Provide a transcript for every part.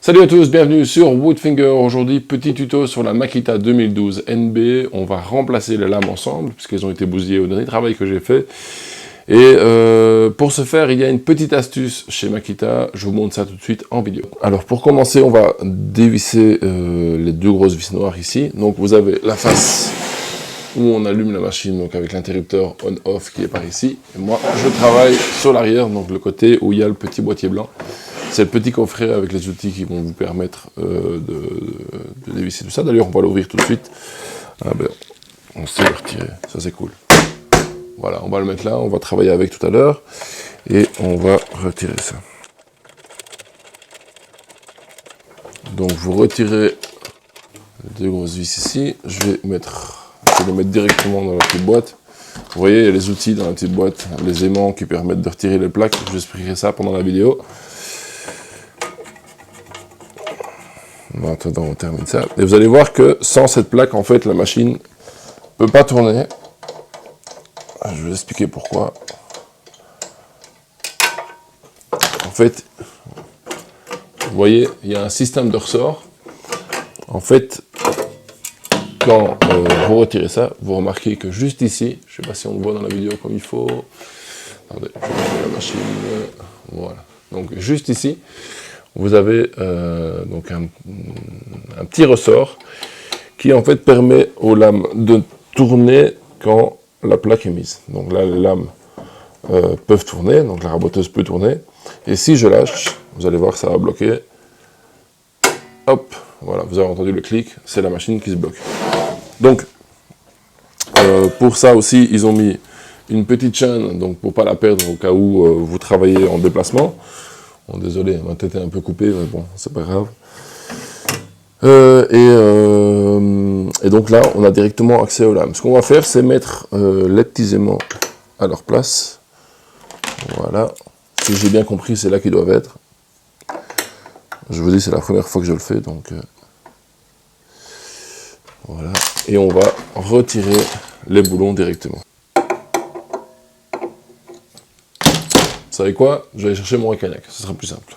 Salut à tous, bienvenue sur Woodfinger. Aujourd'hui, petit tuto sur la Makita 2012 NB. On va remplacer les lames ensemble, puisqu'elles ont été bousillées au dernier travail que j'ai fait. Et pour ce faire, il y a une petite astuce chez Makita. Je vous montre ça tout de suite en vidéo. Alors pour commencer, on va dévisser les deux grosses vis noires ici. Donc vous avez la face où on allume la machine, donc avec l'interrupteur on-off qui est par ici. Et moi, je travaille sur l'arrière, donc le côté où il y a le petit boîtier blanc. C'est le petit coffret avec les outils qui vont vous permettre de dévisser tout ça. D'ailleurs, on va l'ouvrir tout de suite. Ah ben, on sait le retirer, ça c'est cool. Voilà, on va le mettre là, on va travailler avec tout à l'heure. Et on va retirer ça. Donc vous retirez les deux grosses vis ici. Je vais les mettre directement dans la petite boîte. Vous voyez, il y a les outils dans la petite boîte, les aimants qui permettent de retirer les plaques. Je vous expliquerai ça pendant la vidéo. En attendant, on termine ça. Et vous allez voir que sans cette plaque, en fait, la machine ne peut pas tourner. Je vais vous expliquer pourquoi. En fait, vous voyez, il y a un système de ressort. En fait, quand vous retirez ça, vous remarquez que juste ici, je ne sais pas si on le voit dans la vidéo comme il faut. Attendez, je vais mettre la machine. Voilà. Donc, juste ici, vous avez donc un petit ressort qui en fait permet aux lames de tourner quand la plaque est mise. Donc là, les lames peuvent tourner, donc la raboteuse peut tourner. Et si je lâche, vous allez voir que ça va bloquer. Hop, voilà, vous avez entendu le clic, c'est la machine qui se bloque. Donc, pour ça aussi, ils ont mis une petite chaîne, donc pour ne pas la perdre au cas où vous travaillez en déplacement. Bon, désolé, ma tête est un peu coupée, mais bon, c'est pas grave. Et donc là, on a directement accès aux lames. Ce qu'on va faire, c'est mettre les petits aimants à leur place. Voilà. Si j'ai bien compris, c'est là qu'ils doivent être. Je vous dis, c'est la première fois que je le fais, donc... voilà. Et on va retirer les boulons directement. Vous savez quoi? Je vais aller chercher mon Recagnac, ce sera plus simple.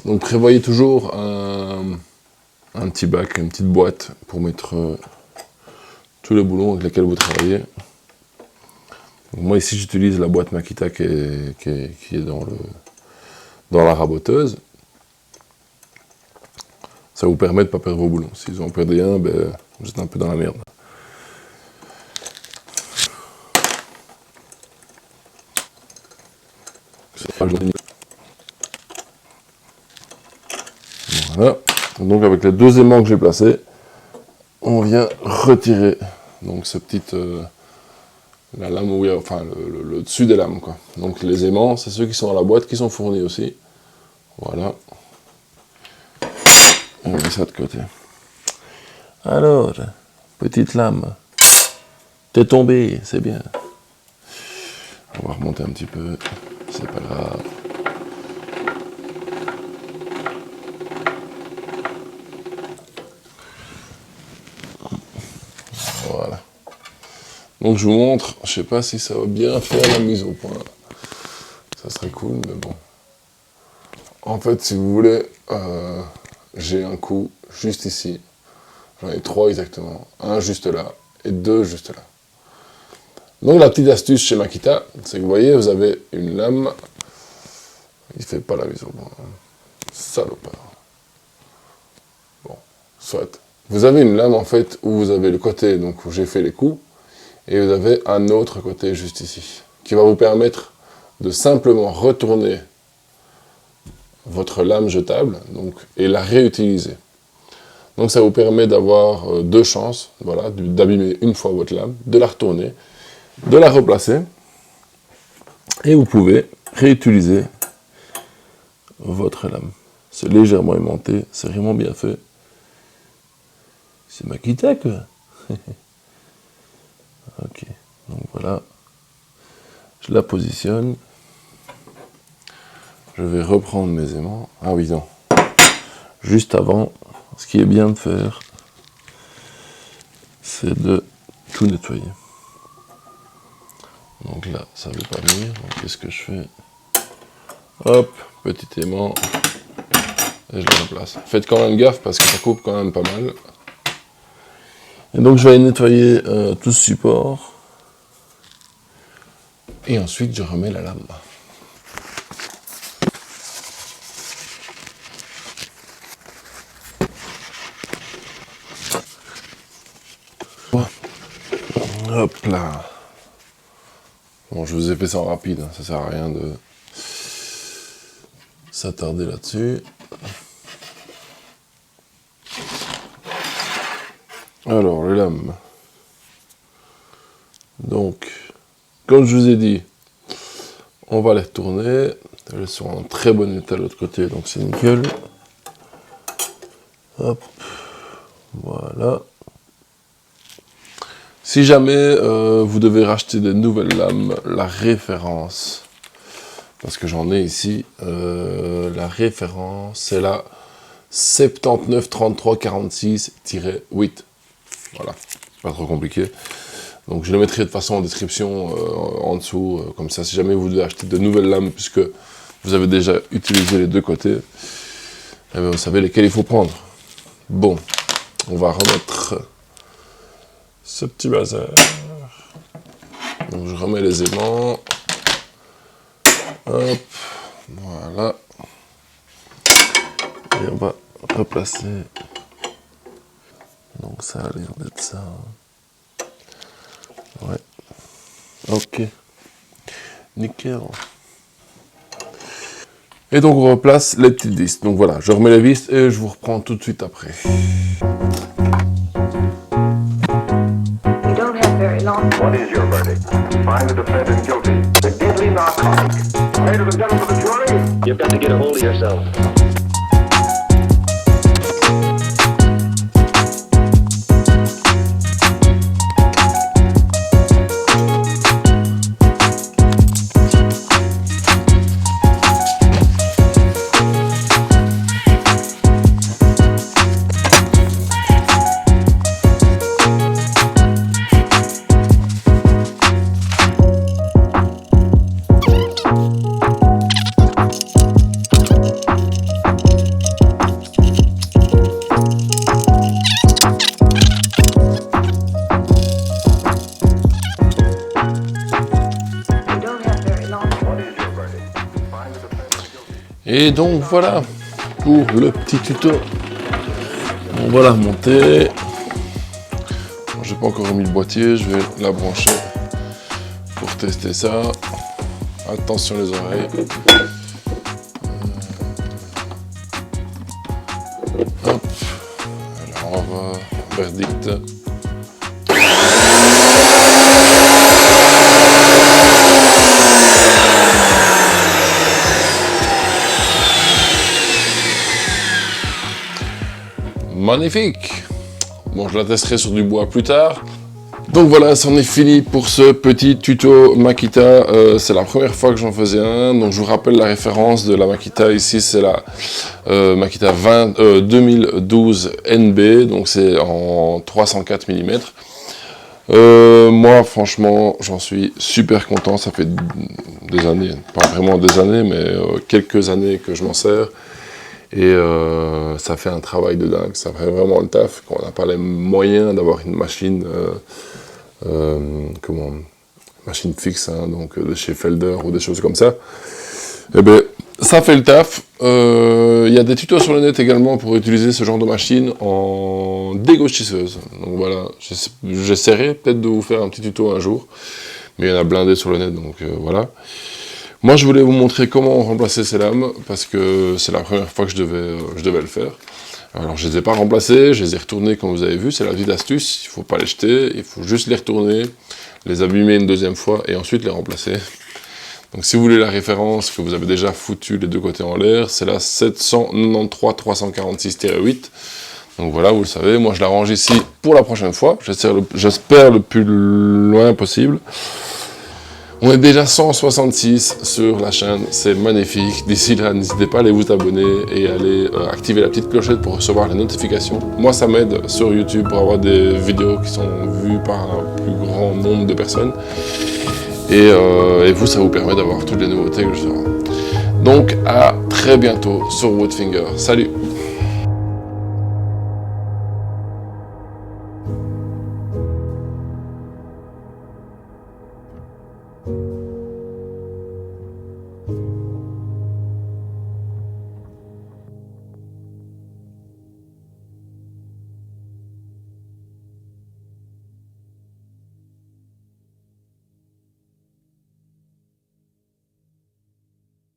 Donc prévoyez toujours un petit bac, une petite boîte pour mettre tous les boulons avec lesquels vous travaillez. Donc moi ici j'utilise la boîte Makita qui est dans la raboteuse. Ça vous permet de ne pas perdre vos boulons. Si vous en perdez un, ben, vous êtes un peu dans la merde. Voilà. Donc avec les deux aimants que j'ai placés, on vient retirer donc ce petit la lame où il y a, enfin le dessus des lames quoi. Donc les aimants, c'est ceux qui sont dans la boîte qui sont fournis aussi. Voilà. On met ça de côté. Alors, petite lame. T'es tombé, c'est bien. On va remonter un petit peu, c'est pas grave. Voilà. Donc je vous montre, je sais pas si ça va bien faire la mise au point. Ça serait cool, mais bon. En fait, si vous voulez, j'ai un coup juste ici. J'en ai 3 exactement. Un juste là et 2 juste là. Donc la petite astuce chez Makita, c'est que vous voyez, vous avez une lame. Il fait pas la mise au point. Salopard. Bon, soit. Vous avez une lame en fait où vous avez le côté donc où j'ai fait les coups. Et vous avez un autre côté juste ici, qui va vous permettre de simplement retourner votre lame jetable donc, et la réutiliser. Donc ça vous permet d'avoir deux chances, voilà, d'abîmer une fois votre lame, de la retourner, de la replacer, et vous pouvez réutiliser votre lame. C'est légèrement aimanté, c'est vraiment bien fait. C'est Makita quoi. Ok, donc voilà. Je la positionne. Je vais reprendre mes aimants. Ah oui, non. Juste avant, ce qui est bien de faire, c'est de tout nettoyer. Donc là, ça ne veut pas venir. Donc qu'est-ce que je fais? Hop, petit aimant. Et je le replace. Faites quand même gaffe parce que ça coupe quand même pas mal. Et donc je vais nettoyer tout ce support. Et ensuite je remets la lame. Hop là. Bon, je vous ai fait ça en rapide, ça sert à rien de s'attarder là-dessus. Alors, les lames. Donc, comme je vous ai dit, on va les retourner. Elles sont en très bon état de l'autre côté, donc c'est nickel. Hop, voilà. Si jamais vous devez racheter des nouvelles lames, la référence, parce que j'en ai ici, la référence, c'est la 79 33 46-8. Voilà, pas trop compliqué. Donc je le mettrai de toute façon en description en dessous, comme ça, si jamais vous devez acheter de nouvelles lames, puisque vous avez déjà utilisé les deux côtés, eh bien, vous savez lesquels il faut prendre. Bon, on va remettre ce petit bazar. Donc je remets les aimants. Hop, voilà. Et on va replacer. Donc ça a l'air d'être ça. Ouais. Ok. Nickel. Et donc on replace les petites vis. Donc voilà, je remets les vis et je vous reprends tout de suite après. What is your verdict? Find the defendant guilty. The deadly narcotic. Ladies and gentlemen of the jury, you've got to get a hold of yourself. Et donc voilà pour le petit tuto. On va la remonter. Bon, j'ai pas encore remis le boîtier, je vais la brancher pour tester ça. Attention les oreilles. Hop. Alors, verdict. Magnifique. Bon, je la testerai sur du bois plus tard. Donc voilà, c'en est fini pour ce petit tuto Makita. C'est la première fois que j'en faisais un. Donc je vous rappelle la référence de la Makita. Ici, c'est la Makita 2012 NB. Donc c'est en 304 mm. Moi, franchement, j'en suis super content. Ça fait des années, pas vraiment des années, mais quelques années que je m'en sers. Et ça fait un travail de dingue, ça fait vraiment le taf. Quand on n'a pas les moyens d'avoir une machine, machine fixe, hein, donc de chez Felder ou des choses comme ça, eh ben, ça fait le taf. Il y a des tutos sur le net également pour utiliser ce genre de machine en dégauchisseuse. Donc voilà, j'essaierai peut-être de vous faire un petit tuto un jour, mais il y en a blindé sur le net, donc voilà. Moi, je voulais vous montrer comment remplacer ces lames, parce que c'est la première fois que je devais le faire. Alors, je ne les ai pas remplacées, je les ai retournées comme vous avez vu, c'est la petite astuce, il ne faut pas les jeter, il faut juste les retourner, les abîmer une deuxième fois et ensuite les remplacer. Donc si vous voulez la référence, que vous avez déjà foutu les deux côtés en l'air, c'est la 793-346-8. Donc voilà, vous le savez, moi je la range ici pour la prochaine fois, j'espère le plus loin possible. On est déjà 166 sur la chaîne, c'est magnifique. D'ici là, n'hésitez pas à aller vous abonner et à aller activer la petite clochette pour recevoir les notifications. Moi, ça m'aide sur YouTube pour avoir des vidéos qui sont vues par un plus grand nombre de personnes. Et vous, ça vous permet d'avoir toutes les nouveautés que je ferai. Donc, à très bientôt sur Woodfinger. Salut!